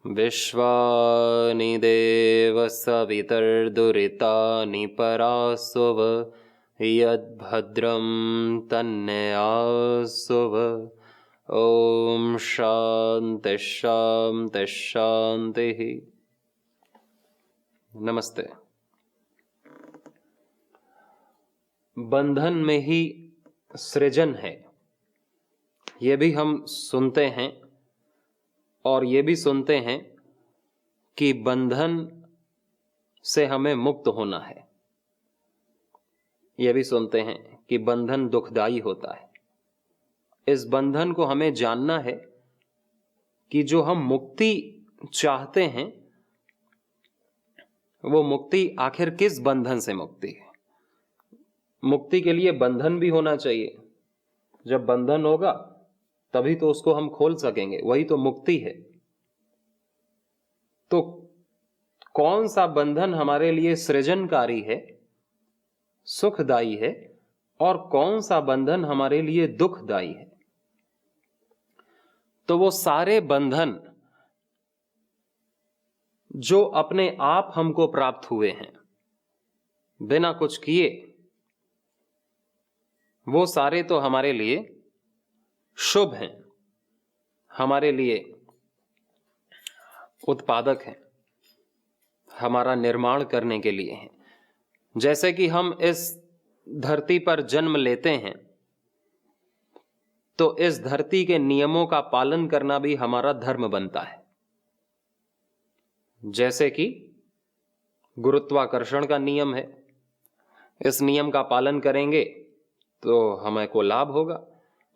विश्वानि देव सवितर्दुरितानि परास्व यद्भद्रं तन्नयास्व। ओम शांति शांति शांति। नमस्ते। बंधन में ही सृजन है, ये भी हम सुनते हैं और ये भी सुनते हैं कि बंधन से हमें मुक्त होना है। ये भी सुनते हैं कि बंधन दुखदाई होता है। इस बंधन को हमें जानना है कि जो हम मुक्ति चाहते हैं वो मुक्ति आखिर किस बंधन से मुक्ति है। मुक्ति के लिए बंधन भी होना चाहिए। जब बंधन होगा तभी तो उसको हम खोल सकेंगे, वही तो मुक्ति है। तो कौन सा बंधन हमारे लिए सृजनकारी है, सुखदाई है, और कौन सा बंधन हमारे लिए दुखदाई है। तो वो सारे बंधन जो अपने आप हमको प्राप्त हुए हैं बिना कुछ किए, वो सारे तो हमारे लिए शुभ हैं, हमारे लिए उत्पादक हैं, हमारा निर्माण करने के लिए हैं। जैसे कि हम इस धरती पर जन्म लेते हैं तो इस धरती के नियमों का पालन करना भी हमारा धर्म बनता है। जैसे कि गुरुत्वाकर्षण का नियम है, इस नियम का पालन करेंगे तो हमें को लाभ होगा,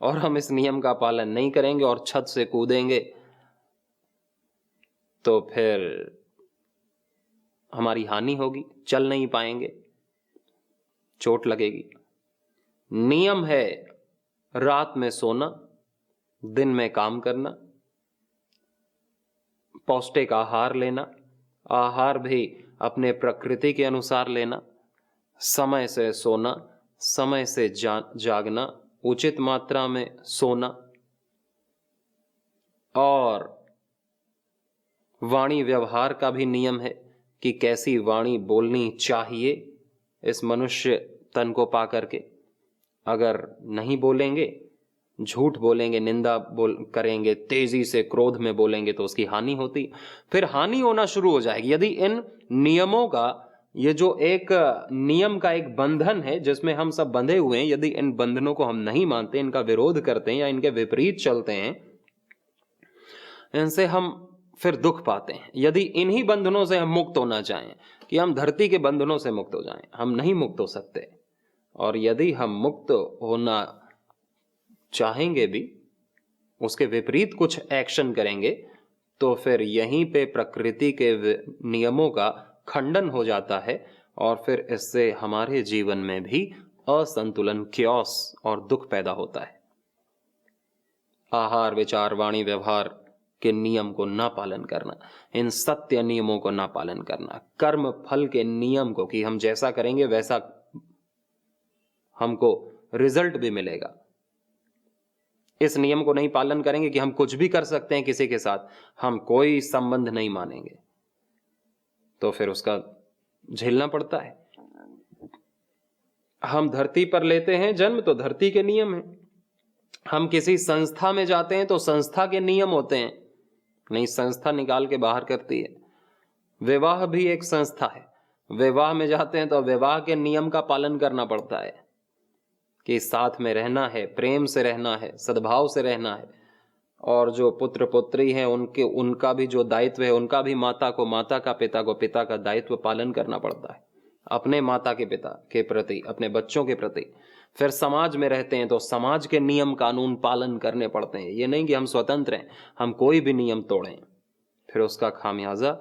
और हम इस नियम का पालन नहीं करेंगे और छत से कूदेंगे तो फिर हमारी हानि होगी, चल नहीं पाएंगे, चोट लगेगी। नियम है रात में सोना, दिन में काम करना, पौष्टिक आहार लेना, आहार भी अपने प्रकृति के अनुसार लेना, समय से सोना, समय से जागना, उचित मात्रा में सोना, और वाणी व्यवहार का भी नियम है कि कैसी वाणी बोलनी चाहिए इस मनुष्य तन को पा करके। अगर नहीं बोलेंगे, झूठ बोलेंगे, निंदा करेंगे, तेजी से क्रोध में बोलेंगे तो उसकी हानि होती, फिर हानि होना शुरू हो जाएगी। यदि इन नियमों का, ये जो एक नियम का एक बंधन है जिसमें हम सब बंधे हुए हैं, यदि इन बंधनों को हम नहीं मानते, इनका विरोध करते हैं या इनके विपरीत चलते हैं, इनसे हम फिर दुख पाते हैं। यदि इन्हीं बंधनों से हम मुक्त होना चाहें कि हम धरती के बंधनों से मुक्त हो जाएं, हम नहीं मुक्त हो सकते। और यदि हम मुक्त होना चाहेंगे भी, उसके विपरीत कुछ एक्शन करेंगे, तो फिर यहीं पे प्रकृति के नियमों का खंडन हो जाता है और फिर इससे हमारे जीवन में भी असंतुलन, क्योस और दुख पैदा होता है। आहार, विचार, वाणी, व्यवहार के नियम को ना पालन करना, इन सत्य नियमों को ना पालन करना, कर्म फल के नियम को कि हम जैसा करेंगे वैसा हमको रिजल्ट भी मिलेगा, इस नियम को नहीं पालन करेंगे कि हम कुछ भी कर सकते हैं किसी के साथ, हम कोई संबंध नहीं मानेंगे, तो फिर उसका झेलना पड़ता है। हम धरती पर लेते हैं जन्म तो धरती के नियम है, हम किसी संस्था में जाते हैं तो संस्था के नियम होते हैं, नहीं संस्था निकाल के बाहर करती है। विवाह भी एक संस्था है, विवाह में जाते हैं तो विवाह के नियम का पालन करना पड़ता है कि साथ में रहना है, प्रेम से रहना है, सद्भाव से रहना है, और जो पुत्र पुत्री हैं उनका भी जो दायित्व है, उनका भी माता को माता का, पिता को पिता का दायित्व पालन करना पड़ता है, अपने माता के पिता के प्रति, अपने बच्चों के प्रति। फिर समाज में रहते हैं तो समाज के नियम कानून पालन करने पड़ते हैं। ये नहीं कि हम स्वतंत्र हैं, हम कोई भी नियम तोड़ें, फिर उसका खामियाजा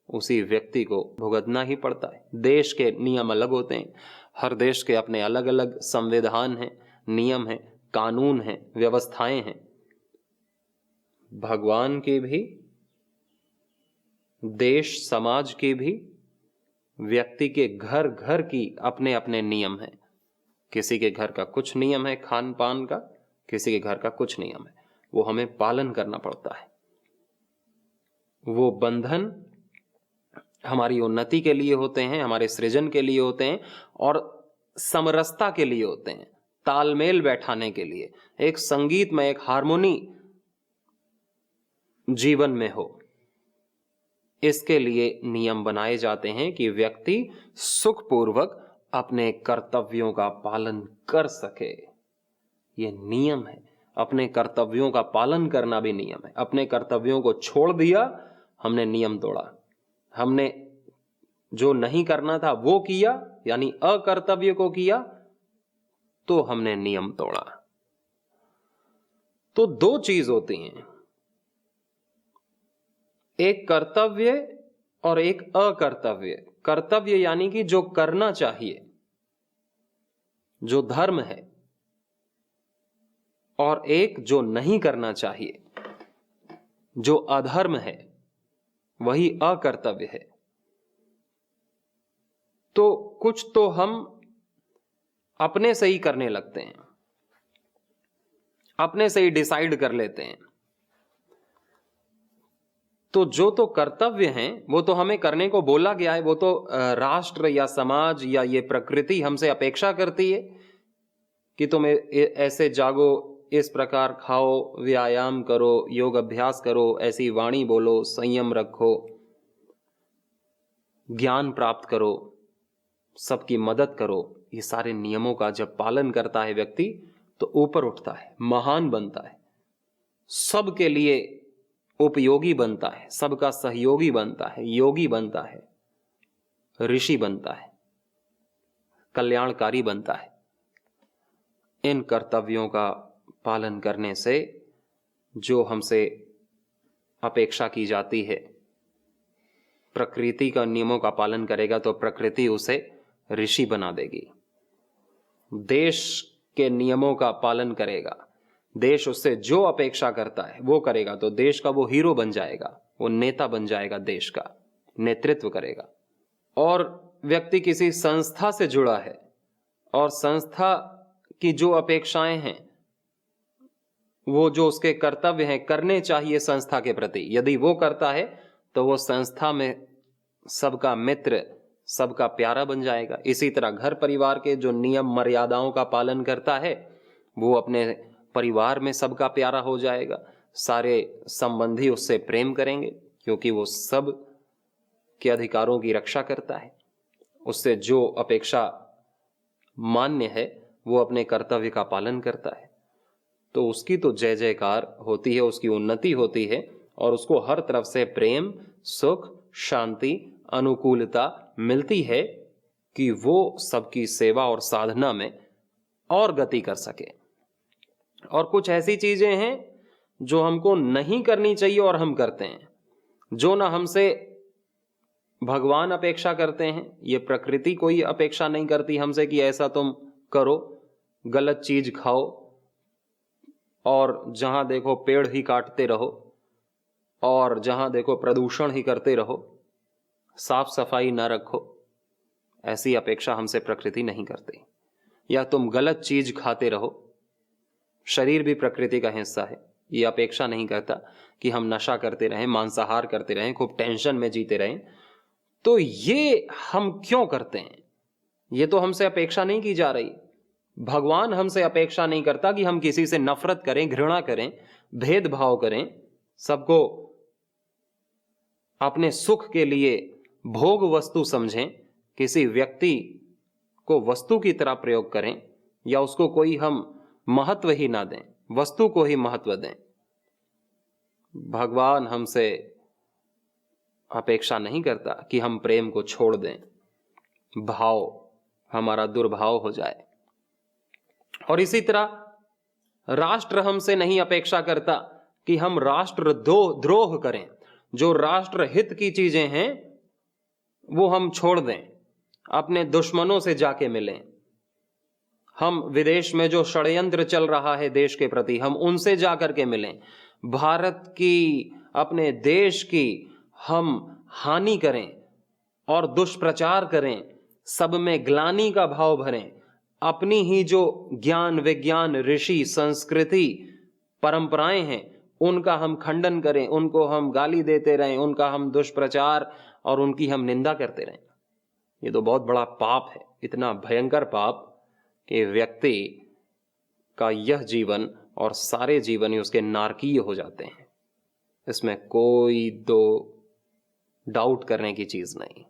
उसी व्यक्ति को भुगतना ही पड़ता है। देश के नियम अलग होते हैं, हर देश के अपने अलग अलग संविधान हैं, नियम हैं, कानून हैं, व्यवस्थाएं हैं। भगवान के भी, देश समाज के भी, व्यक्ति के घर घर की अपने अपने नियम हैं। किसी के घर का कुछ नियम है खान पान का, किसी के घर का कुछ नियम है, वो हमें पालन करना पड़ता है। वो बंधन हमारी उन्नति के लिए होते हैं, हमारे सृजन के लिए होते हैं और समरसता के लिए होते हैं, तालमेल बैठाने के लिए, एक संगीत में एक हार्मोनी जीवन में हो, इसके लिए नियम बनाए जाते हैं कि व्यक्ति सुखपूर्वक अपने कर्तव्यों का पालन कर सके। ये नियम है। अपने कर्तव्यों का पालन करना भी नियम है। अपने कर्तव्यों को छोड़ दिया, हमने नियम तोड़ा। हमने जो नहीं करना था वो किया, यानी अकर्तव्य को किया, तो हमने नियम तोड़ा। तो दो चीज होती हैं, एक कर्तव्य और एक अकर्तव्य। कर्तव्य यानी कि जो करना चाहिए, जो धर्म है, और एक जो नहीं करना चाहिए, जो अधर्म है, वही अकर्तव्य है। तो कुछ तो हम अपने से ही करने लगते हैं, अपने से ही डिसाइड कर लेते हैं। तो जो तो कर्तव्य हैं वो तो हमें करने को बोला गया है, वो तो राष्ट्र या समाज या ये प्रकृति हमसे अपेक्षा करती है कि तुम ऐसे जागो, इस प्रकार खाओ, व्यायाम करो, योग अभ्यास करो, ऐसी वाणी बोलो, संयम रखो, ज्ञान प्राप्त करो, सबकी मदद करो। ये सारे नियमों का जब पालन करता है व्यक्ति तो ऊपर उठता है, महान बनता है, सबके लिए उपयोगी बनता है, सबका सहयोगी बनता है, योगी बनता है, ऋषि बनता है, कल्याणकारी बनता है। इन कर्तव्यों का पालन करने से जो हमसे अपेक्षा की जाती है, प्रकृति का नियमों का पालन करेगा तो प्रकृति उसे ऋषि बना देगी। देश के नियमों का पालन करेगा, देश उससे जो अपेक्षा करता है वो करेगा तो देश का वो हीरो बन जाएगा, वो नेता बन जाएगा, देश का नेतृत्व करेगा। और व्यक्ति किसी संस्था से जुड़ा है और संस्था की जो अपेक्षाएं हैं, वो जो उसके कर्तव्य हैं करने चाहिए संस्था के प्रति, यदि वो करता है तो वो संस्था में सबका मित्र, सबका प्यारा बन जाएगा। इसी तरह घर परिवार के जो नियम मर्यादाओं का पालन करता है वो अपने परिवार में सबका प्यारा हो जाएगा। सारे संबंधी उससे प्रेम करेंगे क्योंकि वो सब के अधिकारों की रक्षा करता है। उससे जो अपेक्षा मान्य है वो अपने कर्तव्य का पालन करता है, तो उसकी तो जय जयकार होती है, उसकी उन्नति होती है और उसको हर तरफ से प्रेम, सुख, शांति, अनुकूलता मिलती है कि वो सबकी सेवा और साधना में और गति कर सके। और कुछ ऐसी चीजें हैं जो हमको नहीं करनी चाहिए और हम करते हैं, जो ना हमसे भगवान अपेक्षा करते हैं, ये प्रकृति कोई अपेक्षा नहीं करती हमसे कि ऐसा तुम करो, गलत चीज खाओ और जहां देखो पेड़ ही काटते रहो और जहां देखो प्रदूषण ही करते रहो, साफ सफाई ना रखो, ऐसी अपेक्षा हमसे प्रकृति नहीं करती। या तुम गलत चीज खाते रहो, शरीर भी प्रकृति का हिस्सा है, ये अपेक्षा नहीं करता कि हम नशा करते रहें, मांसाहार करते रहें, खूब टेंशन में जीते रहें। तो ये हम क्यों करते हैं? ये तो हमसे अपेक्षा नहीं की जा रही। भगवान हमसे अपेक्षा नहीं करता कि हम किसी से नफरत करें, घृणा करें, भेदभाव करें, सबको अपने सुख के लिए भोग वस्तु समझें, किसी व्यक्ति को वस्तु की तरह प्रयोग करें या उसको कोई हम महत्व ही ना दें, वस्तु को ही महत्व दें। भगवान हमसे अपेक्षा नहीं करता कि हम प्रेम को छोड़ दें, भाव हमारा दुर्भाव हो जाए। और इसी तरह राष्ट्र हमसे नहीं अपेक्षा करता कि हम राष्ट्र द्रोह करें, जो राष्ट्र हित की चीजें हैं वो हम छोड़ दें, अपने दुश्मनों से जाके मिलें। हम विदेश में जो षड्यंत्र चल रहा है देश के प्रति, हम उनसे जाकर के मिलें। भारत की, अपने देश की हम हानि करें और दुष्प्रचार करें, सब में ग्लानि का भाव भरें। अपनी ही जो ज्ञान, विज्ञान, ऋषि, संस्कृति, परंपराएं हैं, उनका हम खंडन करें, उनको हम गाली देते रहें, उनका हम दुष्प्रचार और उनकी हम निंदा करते रहें। ये तो बहुत बड़ा पाप है, इतना भयंकर पाप कि व्यक्ति का यह जीवन और सारे जीवन ही उसके नारकीय हो जाते हैं। इसमें कोई दो डाउट करने की चीज नहीं,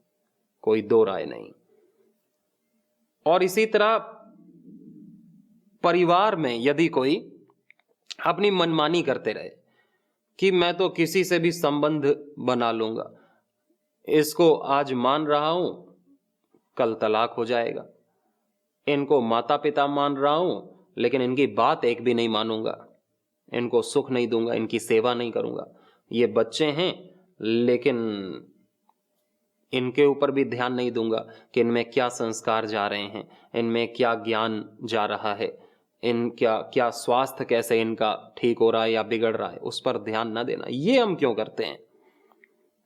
कोई दो राय नहीं। और इसी तरह परिवार में यदि कोई अपनी मनमानी करते रहे कि मैं तो किसी से भी संबंध बना लूंगा, इसको आज मान रहा हूं, कल तलाक हो जाएगा, इनको माता पिता मान रहा हूं लेकिन इनकी बात एक भी नहीं मानूंगा, इनको सुख नहीं दूंगा, इनकी सेवा नहीं करूंगा, ये बच्चे हैं लेकिन इनके ऊपर भी ध्यान नहीं दूंगा कि इनमें क्या संस्कार जा रहे हैं, इनमें क्या ज्ञान जा रहा है, इन क्या स्वास्थ्य कैसे इनका ठीक हो रहा है या बिगड़ रहा है, उस पर ध्यान ना देना। ये हम क्यों करते हैं?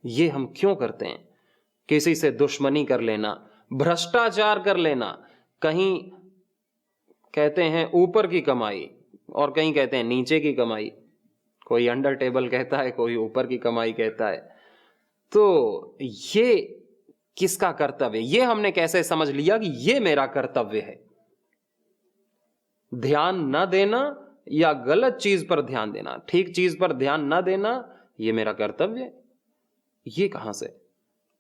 ये हम क्यों करते हैं? किसी से दुश्मनी कर लेना, भ्रष्टाचार कर लेना, कहीं कहते हैं ऊपर की कमाई और कहीं कहते हैं नीचे की कमाई, कोई अंडर टेबल कहता है, कोई ऊपर की कमाई कहता है। तो ये किसका कर्तव्य? ये हमने कैसे समझ लिया कि ये मेरा कर्तव्य है? ध्यान न देना या गलत चीज पर ध्यान देना, ठीक चीज पर ध्यान न देना, ये मेरा कर्तव्य, ये कहां से?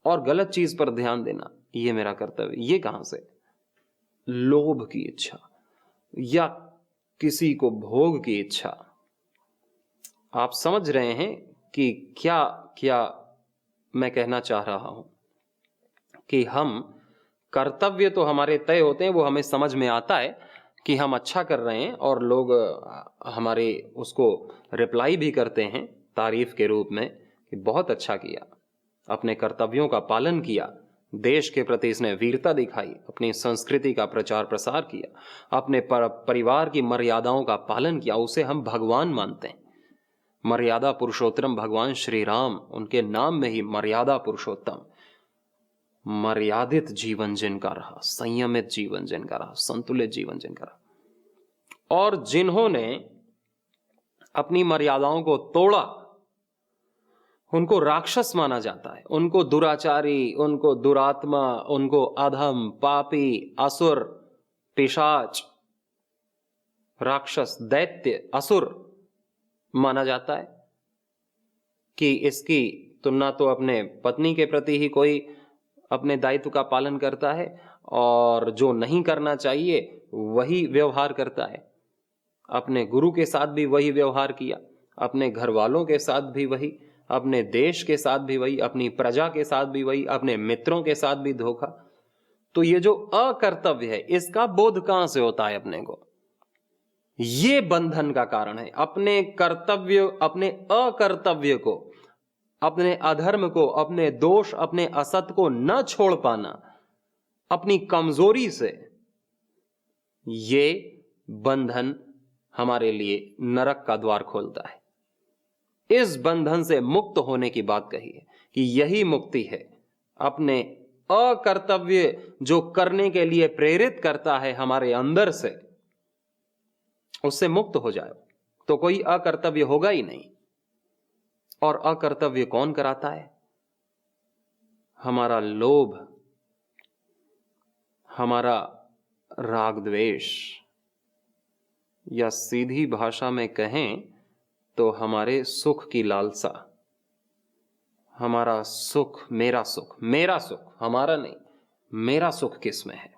और गलत चीज पर ध्यान देना, ये मेरा कर्तव्य, ये कहां से? लोभ की इच्छा या किसी को भोग की इच्छा। आप समझ रहे हैं कि क्या क्या मैं कहना चाह रहा हूं? कि हम कर्तव्य तो हमारे तय होते हैं, वो हमें समझ में आता है कि हम अच्छा कर रहे हैं और लोग हमारे उसको रिप्लाई भी करते हैं तारीफ के रूप में कि बहुत अच्छा किया, अपने कर्तव्यों का पालन किया, देश के प्रति इसने वीरता दिखाई, अपनी संस्कृति का प्रचार प्रसार किया, अपने परिवार की मर्यादाओं का पालन किया, उसे हम भगवान मानते हैं। मर्यादा पुरुषोत्तम भगवान श्री राम, उनके नाम में ही मर्यादा पुरुषोत्तम। मर्यादित जीवन जिनका रहा, संयमित जीवन जिनका रहा, संतुलित जीवन जिनका रहा, और जिन्होंने अपनी मर्यादाओं को तोड़ा, उनको राक्षस माना जाता है, उनको दुराचारी, उनको दुरात्मा, उनको अधम, पापी, असुर, पिशाच, राक्षस, दैत्य, असुर माना जाता है। कि इसकी तुलना तो अपने पत्नी के प्रति ही कोई अपने दायित्व का पालन करता है और जो नहीं करना चाहिए वही व्यवहार करता है। अपने गुरु के साथ भी वही व्यवहार किया, अपने घर वालों के साथ भी वही, अपने देश के साथ भी वही, अपनी प्रजा के साथ भी वही, अपने मित्रों के साथ भी धोखा। तो ये जो अकर्तव्य है, इसका बोध कहां से होता है अपने को? ये बंधन का कारण है। अपने कर्तव्य, अपने अकर्तव्य को, अपने अधर्म को, अपने दोष, अपने असत को न छोड़ पाना अपनी कमजोरी से, ये बंधन हमारे लिए नरक का द्वार खोलता है। इस बंधन से मुक्त होने की बात कही है कि यही मुक्ति है। अपने अकर्तव्य जो करने के लिए प्रेरित करता है हमारे अंदर से, उससे मुक्त हो जाए तो कोई अकर्तव्य होगा ही नहीं। और अकर्तव्य कौन कराता है? हमारा लोभ, हमारा राग द्वेष, या सीधी भाषा में कहें तो हमारे सुख की लालसा। हमारा सुख, मेरा सुख, मेरा सुख, हमारा नहीं, मेरा सुख किस में है?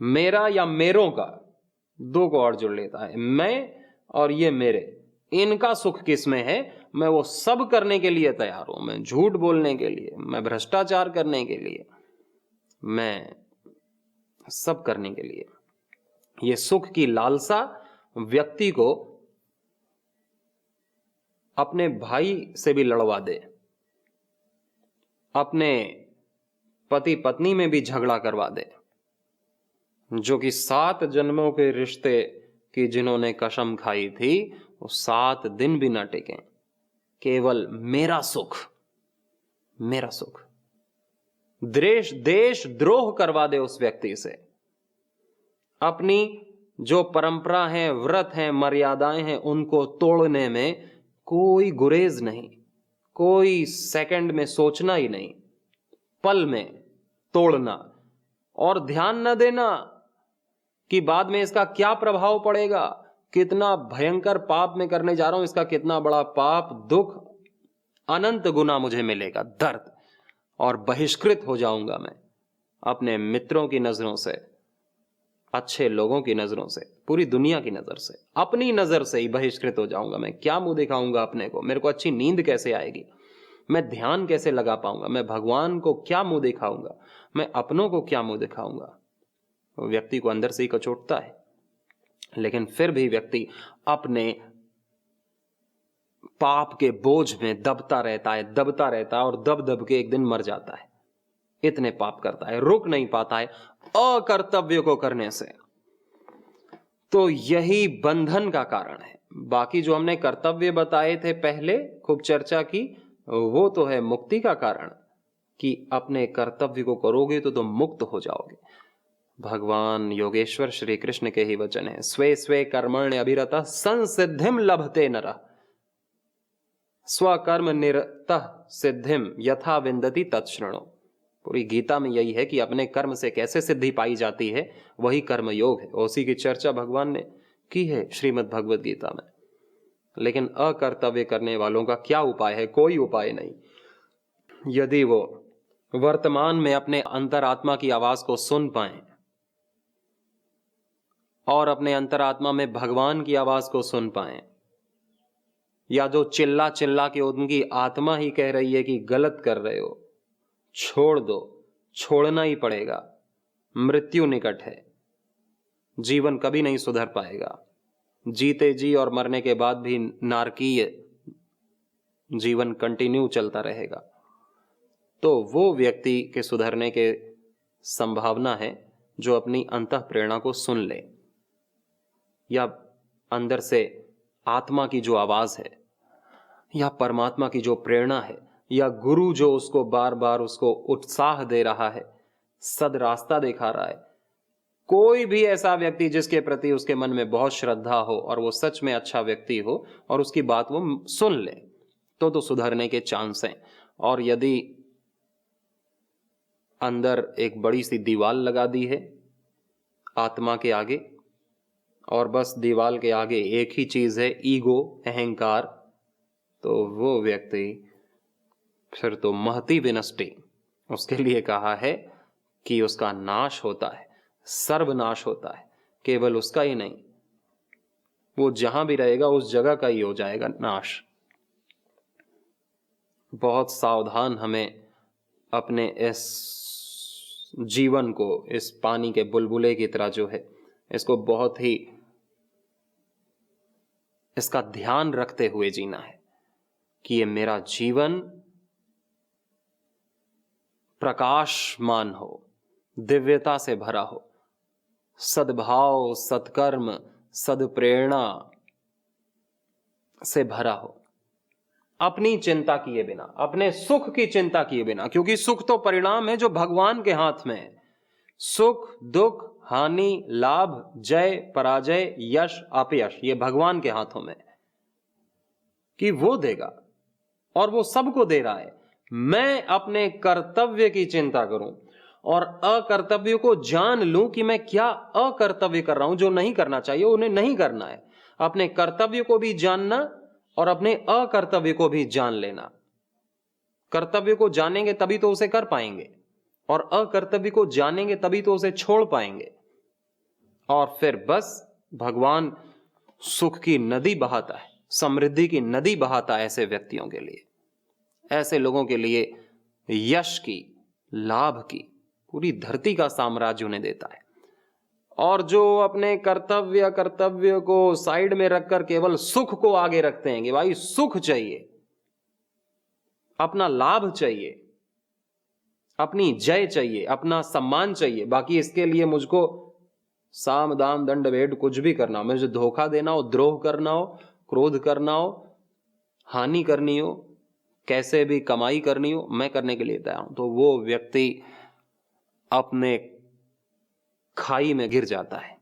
मेरा या मेरों का, दो को और जुड़ लेता है, मैं और ये मेरे, इनका सुख किस में है? मैं वो सब करने के लिए तैयार हूं, मैं झूठ बोलने के लिए, मैं भ्रष्टाचार करने के लिए, मैं सब करने के लिए। ये सुख की लालसा व्यक्ति को अपने भाई से भी लड़वा दे, अपने पति पत्नी में भी झगड़ा करवा दे, जो कि 7 जन्मों के रिश्ते की जिन्होंने कसम खाई थी वो 7 दिन भी ना टिके। केवल मेरा सुख, मेरा सुख। देश द्रोह करवा दे उस व्यक्ति से। अपनी जो परंपरा है, व्रत है, मर्यादाएं हैं, उनको तोड़ने में कोई गुरेज नहीं, कोई सेकंड में सोचना ही नहीं, पल में तोड़ना। और ध्यान न देना कि बाद में इसका क्या प्रभाव पड़ेगा, कितना भयंकर पाप मैं करने जा रहा हूं, इसका कितना बड़ा पाप, दुख, अनंत गुना मुझे मिलेगा, दर्द, और बहिष्कृत हो जाऊंगा मैं अपने मित्रों की नजरों से, अच्छे लोगों की नजरों से, पूरी दुनिया की नजर से, अपनी नजर से ही बहिष्कृत हो जाऊंगा। मैं क्या मुंह दिखाऊंगा अपने को, मेरे को अच्छी नींद कैसे आएगी, मैं ध्यान कैसे लगा पाऊंगा, मैं भगवान को क्या मुंह दिखाऊंगा, मैं अपनों को क्या मुंह दिखाऊंगा। व्यक्ति को अंदर से ही कचोटता है, लेकिन फिर भी व्यक्ति अपने पाप के बोझ में दबता रहता है, दबता रहता है, और दब दब के एक दिन मर जाता है। इतने पाप करता है, रुक नहीं पाता है अकर्तव्य को करने से। तो यही बंधन का कारण है। बाकी जो हमने कर्तव्य बताए थे पहले, खूब चर्चा की, वो तो है मुक्ति का कारण, कि अपने कर्तव्य को करोगे तो तुम मुक्त हो जाओगे। भगवान योगेश्वर श्री कृष्ण के ही वचन है, स्वे स्वे कर्मण्य अभिरतः संसिद्धिम लभते नरः, स्वकर्म निरतः सिद्धिम यथा विन्दति तत्शृणु। पूरी गीता में यही है कि अपने कर्म से कैसे सिद्धि पाई जाती है, वही कर्म योग है। उसी की चर्चा भगवान ने की है श्रीमद् भगवद गीता में। लेकिन अकर्तव्य करने वालों का क्या उपाय है? कोई उपाय नहीं। यदि वो वर्तमान में अपने अंतरात्मा की आवाज को सुन पाए और अपने अंतरात्मा में भगवान की आवाज को सुन पाए, या जो चिल्ला चिल्ला के उनकी आत्मा ही कह रही है कि गलत कर रहे हो, छोड़ दो, छोड़ना ही पड़ेगा, मृत्यु निकट है, जीवन कभी नहीं सुधर पाएगा, जीते जी और मरने के बाद भी नारकीय जीवन कंटिन्यू चलता रहेगा, तो वो व्यक्ति के सुधरने के संभावना है जो अपनी अंतः प्रेरणा को सुन ले, या अंदर से आत्मा की जो आवाज है, या परमात्मा की जो प्रेरणा है, या गुरु जो उसको बार बार उसको उत्साह दे रहा है, सद रास्ता दिखा रहा है। कोई भी ऐसा व्यक्ति जिसके प्रति उसके मन में बहुत श्रद्धा हो और वो सच में अच्छा व्यक्ति हो और उसकी बात वो सुन ले, तो सुधरने के चांस हैं। और यदि अंदर एक बड़ी सी दीवार लगा दी है आत्मा के आगे, और बस दीवार के आगे एक ही चीज है, ईगो, अहंकार, तो वो व्यक्ति फिर तो महती विनष्टि। उसके लिए कहा है कि उसका नाश होता है, सर्वनाश होता है। केवल उसका ही नहीं, वो जहां भी रहेगा उस जगह का ही हो जाएगा नाश। बहुत सावधान हमें अपने इस जीवन को, इस पानी के बुलबुले की तरह जो है, इसको बहुत ही इसका ध्यान रखते हुए जीना है कि ये मेरा जीवन प्रकाशमान हो, दिव्यता से भरा हो, सद्भाव, सत्कर्म, सद्प्रेरणा से भरा हो, अपनी चिंता किए बिना, अपने सुख की चिंता किए बिना, क्योंकि सुख तो परिणाम है जो भगवान के हाथ में है। सुख, दुख, हानि, लाभ, जय, पराजय, यश, अपयश, ये भगवान के हाथों में कि वो देगा, और वो सबको दे रहा है। मैं अपने कर्तव्य की चिंता करूं और अकर्तव्य को जान लूं कि मैं क्या अकर्तव्य कर रहा हूं, जो नहीं करना चाहिए उन्हें नहीं करना है। अपने कर्तव्य को भी जानना और अपने अकर्तव्य को भी जान लेना। कर्तव्य को जानेंगे तभी तो उसे कर पाएंगे, और अकर्तव्य को जानेंगे तभी तो उसे छोड़ पाएंगे। और फिर बस भगवान सुख की नदी बहाता है, समृद्धि की नदी बहाता है ऐसे व्यक्तियों के लिए, ऐसे लोगों के लिए यश की, लाभ की पूरी धरती का साम्राज्य उन्हें देता है। और जो अपने कर्तव्य को साइड में रखकर केवल सुख को आगे रखते हैं कि भाई सुख चाहिए, अपना लाभ चाहिए, अपनी जय चाहिए, अपना सम्मान चाहिए। बाकी इसके लिए मुझको साम दाम दंड भेद कुछ भी करना हो, मुझे धोखा देना हो, द्रोह करना हो, क्रोध करना हो, हानि करनी हो, कैसे भी कमाई करनी हो, मैं करने के लिए तैयार हूं, तो वो व्यक्ति अपने खाई में गिर जाता है,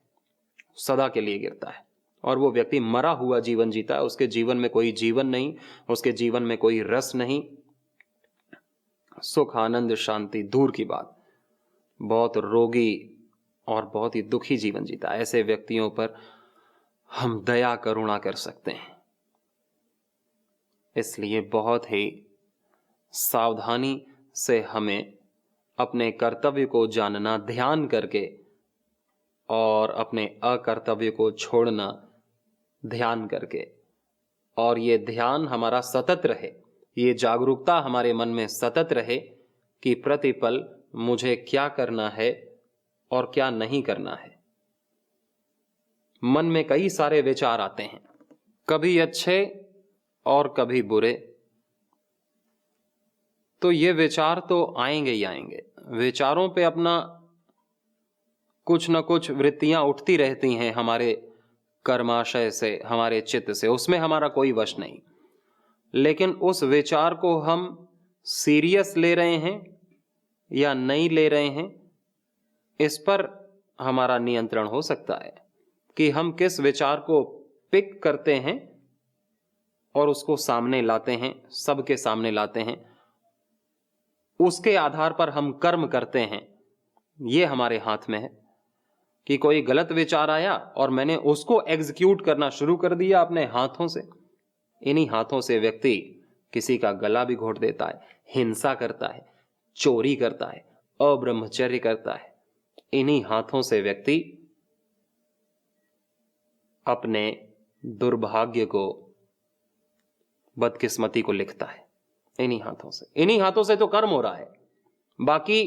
सदा के लिए गिरता है, और वो व्यक्ति मरा हुआ जीवन जीता है। उसके जीवन में कोई जीवन नहीं, उसके जीवन में कोई रस नहीं, सुख आनंद शांति दूर की बात, बहुत रोगी और बहुत ही दुखी जीवन जीता है। ऐसे व्यक्तियों पर हम दया करुणा कर सकते हैं। इसलिए बहुत ही सावधानी से हमें अपने कर्तव्य को जानना, ध्यान करके, और अपने अकर्तव्य को छोड़ना ध्यान करके, और ये ध्यान हमारा सतत रहे, ये जागरूकता हमारे मन में सतत रहे कि प्रतिपल मुझे क्या करना है और क्या नहीं करना है। मन में कई सारे विचार आते हैं, कभी अच्छे और कभी बुरे, तो ये विचार तो आएंगे ही आएंगे। विचारों पे अपना कुछ न कुछ वृत्तियां उठती रहती हैं हमारे कर्माशय से, हमारे चित्त से, उसमें हमारा कोई वश नहीं। लेकिन उस विचार को हम सीरियस ले रहे हैं या नहीं ले रहे हैं, इस पर हमारा नियंत्रण हो सकता है कि हम किस विचार को पिक करते हैं और उसको सामने लाते हैं, सबके सामने लाते हैं, उसके आधार पर हम कर्म करते हैं। ये हमारे हाथ में है कि कोई गलत विचार आया और मैंने उसको एग्जीक्यूट करना शुरू कर दिया अपने हाथों से। इन्हीं हाथों से व्यक्ति किसी का गला भी घोट देता है, हिंसा करता है, चोरी करता है, अब्रह्मचर्य करता है। इन्हीं हाथों से व्यक्ति अपने दुर्भाग्य को, बदकिस्मती को लिखता है। इन्हीं हाथों से तो कर्म हो रहा है। बाकी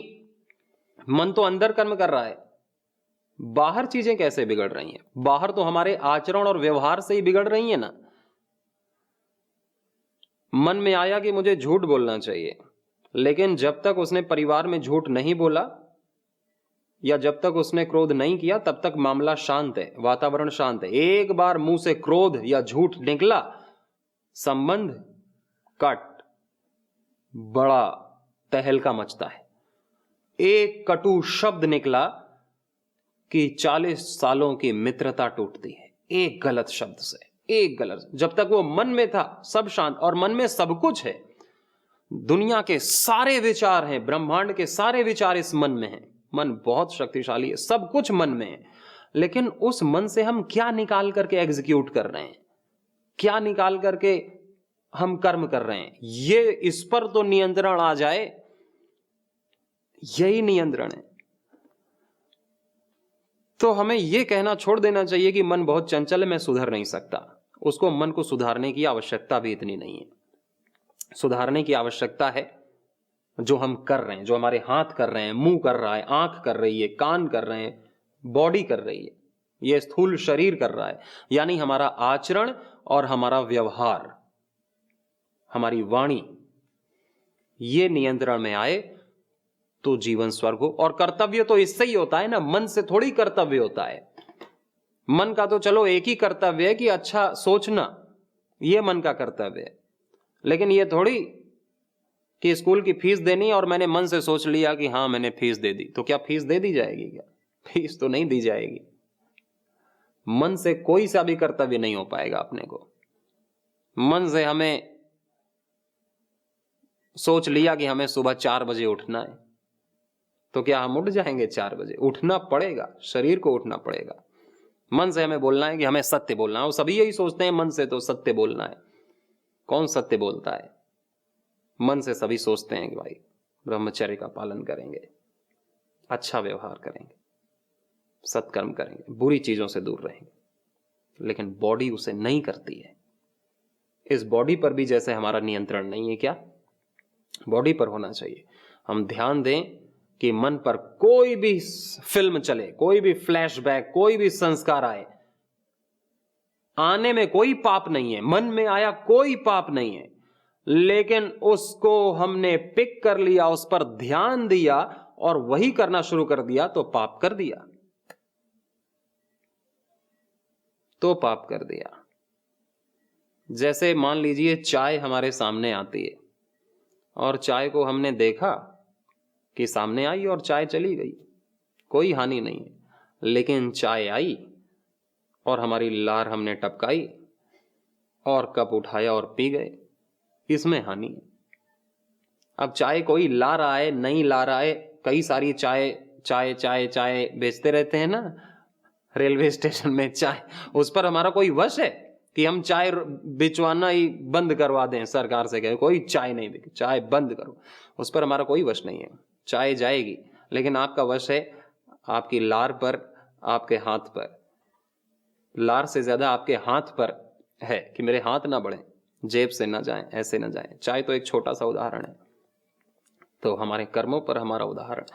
मन तो अंदर कर्म कर रहा है, बाहर चीजें कैसे बिगड़ रही हैं? बाहर तो हमारे आचरण और व्यवहार से ही बिगड़ रही हैं ना। मन में आया कि मुझे झूठ बोलना चाहिए, लेकिन जब तक उसने परिवार में झूठ नहीं बोला या जब तक उसने क्रोध नहीं किया, तब तक मामला शांत है, वातावरण शांत है। एक बार मुंह से क्रोध या झूठ निकला, संबंध कट, बड़ा तहलका मचता है। एक कटु शब्द निकला कि 40 सालों की मित्रता टूटती है, एक गलत शब्द से। एक गलत, जब तक वो मन में था सब शांत, और मन में सब कुछ है, दुनिया के सारे विचार हैं, ब्रह्मांड के सारे विचार इस मन में हैं। मन बहुत शक्तिशाली है, सब कुछ मन में है, लेकिन उस मन से हम क्या निकाल करके एग्जीक्यूट कर रहे हैं, क्या निकाल करके हम कर्म कर रहे हैं, ये इस पर तो नियंत्रण आ जाए। यही नियंत्रण है। तो हमें यह कहना छोड़ देना चाहिए कि मन बहुत चंचल है, मैं सुधर नहीं सकता। उसको, मन को सुधारने की आवश्यकता भी इतनी नहीं है। सुधारने की आवश्यकता है जो हम कर रहे हैं, जो हमारे हाथ कर रहे हैं, मुंह कर रहा है, आंख कर रही है, कान कर रहे हैं, बॉडी कर रही है, यह स्थूल शरीर कर रहा है। यानी हमारा आचरण और हमारा व्यवहार, हमारी वाणी, ये नियंत्रण में आए तो जीवन स्वर्ग हो। और कर्तव्य तो इससे ही होता है ना, मन से थोड़ी कर्तव्य होता है। मन का तो चलो एक ही कर्तव्य है कि अच्छा सोचना, यह मन का कर्तव्य है। लेकिन यह थोड़ी कि स्कूल की फीस देनी और मैंने मन से सोच लिया कि हां मैंने फीस दे दी, तो क्या फीस दे दी जाएगी? क्या फीस तो नहीं दी जाएगी। मन से कोई सा भी कर्तव्य नहीं हो पाएगा अपने को। मन से हमें सोच लिया कि हमें सुबह 4 बजे उठना है, तो क्या हम उठ जाएंगे 4 बजे? उठना पड़ेगा, शरीर को उठना पड़ेगा। मन से हमें बोलना है कि हमें सत्य बोलना है, वो सभी यही सोचते हैं मन से तो सत्य बोलना है। कौन सत्य बोलता है? मन से सभी सोचते हैं कि भाई ब्रह्मचर्य का पालन करेंगे, अच्छा व्यवहार करेंगे, सत्कर्म करेंगे, बुरी चीजों से दूर रहेंगे, लेकिन बॉडी उसे नहीं करती है। इस बॉडी पर भी जैसे हमारा नियंत्रण नहीं है, क्या बॉडी पर होना चाहिए। हम ध्यान दें कि मन पर कोई भी फिल्म चले, कोई भी फ्लैशबैक, कोई भी संस्कार आए, आने में कोई पाप नहीं है, मन में आया कोई पाप नहीं है, लेकिन उसको हमने पिक कर लिया, उस पर ध्यान दिया और वही करना शुरू कर दिया तो पाप कर दिया, तो पाप कर दिया। जैसे मान लीजिए चाय हमारे सामने आती है और चाय को हमने देखा कि सामने आई और चाय चली गई, कोई हानि नहीं है। लेकिन चाय आई और हमारी लार हमने टपकाई और कप उठाया और पी गए, इसमें हानि है। अब चाय कोई ला रहा है, नहीं ला रहा है, कई सारी चाय चाय चाय चाय बेचते रहते हैं ना रेलवे स्टेशन में चाय, उस पर हमारा कोई वश है कि हम चाय बिचवाना ही बंद करवा दें, सरकार से कहे कोई चाय नहीं बिके, चाय बंद करो, उस पर हमारा कोई वश नहीं है। चाय जाएगी, लेकिन आपका वश है आपकी लार पर, आपके हाथ पर। लार से ज्यादा आपके हाथ पर है कि मेरे हाथ ना बढ़े, जेब से ना जाए, ऐसे ना जाए। चाय तो एक छोटा सा उदाहरण है। तो हमारे कर्मों पर हमारा उदाहरण,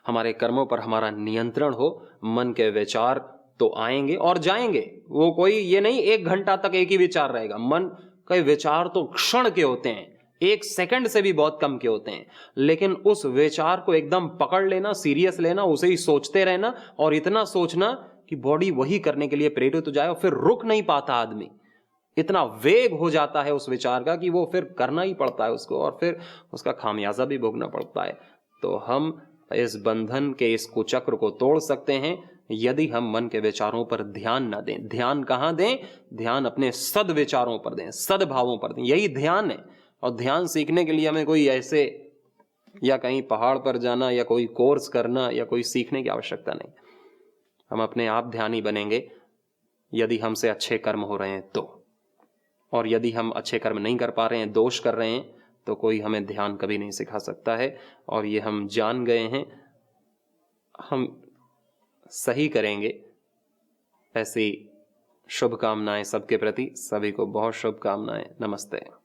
हमारे कर्मों पर हमारा नियंत्रण हो। मन के विचार तो आएंगे और जाएंगे, वो कोई ये नहीं 1 घंटा तक एक ही विचार रहेगा। मन के विचार तो क्षण के होते हैं, 1 सेकंड से भी बहुत कम के होते हैं, लेकिन उस विचार को एकदम पकड़ लेना, सीरियस लेना, उसे ही सोचते रहना और इतना सोचना कि बॉडी वही करने के लिए प्रेरित हो जाए और फिर रुक नहीं पाता आदमी। इतना वेग हो जाता है उस विचार का कि वो फिर करना ही पड़ता है उसको और फिर उसका खामियाजा भी भोगना पड़ता है। तो हम इस बंधन के इस कुचक्र को तोड़ सकते हैं यदि हम मन के विचारों पर ध्यान ना दें। ध्यान कहां दें? ध्यान अपने सद विचारों पर दें, सद्भावों पर दें, यही ध्यान है। और ध्यान सीखने के लिए हमें कोई ऐसे या कहीं पहाड़ पर जाना या कोई कोर्स करना या कोई सीखने की आवश्यकता नहीं। हम अपने आप ध्यानी बनेंगे यदि हमसे अच्छे कर्म हो रहे हैं तो। और यदि हम अच्छे कर्म नहीं कर पा रहे हैं, दोष कर रहे हैं, तो कोई हमें ध्यान कभी नहीं सिखा सकता है। और ये हम जान गए हैं, हम सही करेंगे। ऐसी शुभकामनाएं सबके प्रति, सभी को बहुत शुभकामनाएं। नमस्ते।